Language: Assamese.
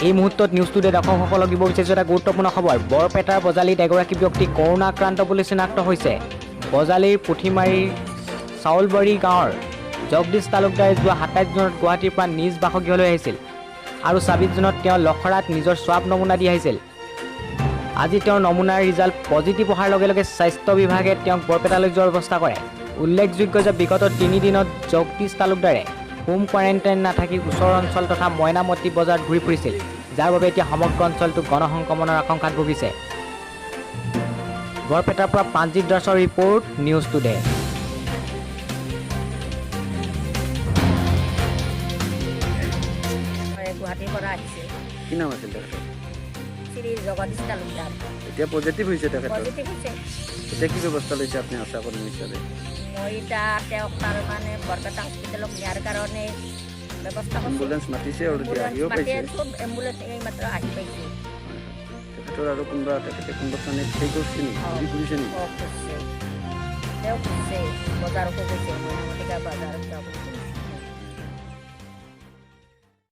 এই মুহূৰ্তত নিউজ টুডে দৰ্শকসকলক দিব বিচাৰিছোঁ এটা গুৰুত্বপূৰ্ণ খবৰ। বৰপেটাৰ বজালীত এগৰাকী ব্যক্তি কৰোণা আক্ৰান্ত বুলি চিনাক্ত হৈছে। বজালীৰ পুঠিমাৰীৰ চাউলবাৰী গাঁৱৰ জগদীশ তালুকদাৰে যোৱা ২৭ জুনত গুৱাহাটীৰ পৰা নিজ বাসগৃহলৈ আহিছিল আৰু ২৬ জুনত তেওঁ লখৰাত নিজৰ স্বাব নমুনা দি আহিছিল। আজি তেওঁৰ নমুনাৰ ৰিজাল্ট পজিটিভ অহাৰ লগে লগে স্বাস্থ্য বিভাগে তেওঁক বৰপেটালৈ যোৱাৰ ব্যৱস্থা কৰে। উল্লেখযোগ্য যে বিগত ৩ দিনত জগদীশ তালুকদাৰে হোম কোৱাৰেণ্টাইন নাথাকি ওচৰৰ অঞ্চল তথা মইনামতি বজাৰত ঘূৰি ফুৰিছিল, যাৰ বাবে এতিয়া সমগ্ৰ অঞ্চলটো গণসংক্ৰমণৰ আশংকাত ভুগিছে। বৰপেটাৰ পৰা প্ৰাঞ্জিত দাসৰ ৰিপৰ্ট, নিউজ টুডে। গুৱাহাটীৰ পৰা আহিছে। কি নাম আছিল তেখেতৰ? শ্ৰী জগদীশ তালুকদাৰ। এতিয়া পজিটিভ হৈছে তেখেতৰ। পজিটিভ হৈছে। এতিয়া কি ব্যৱস্থা লৈছে আপুনি আশা কৰ্মী হিচাপে? মই এতিয়া তেওঁক তাৰমানে বৰপেটা হস্পিটেলক নিয়াৰ কাৰণে ব্যৱস্থা কৰিছোঁ। এম্বুলেঞ্চ মাতিছে আৰু এতিয়া আহিও পাইছে। এম্বুলেঞ্চ এইমাত্ৰ আহি পাইছে। তেখেতৰ আৰু তেখেতে কোনোবা স্থানীয় সেই কৰিছে নেকি? কৰিছে নেকি? তেওঁ কৰিছে বজাৰকো গৈছে, মইনামতিকা বজাৰত যাব।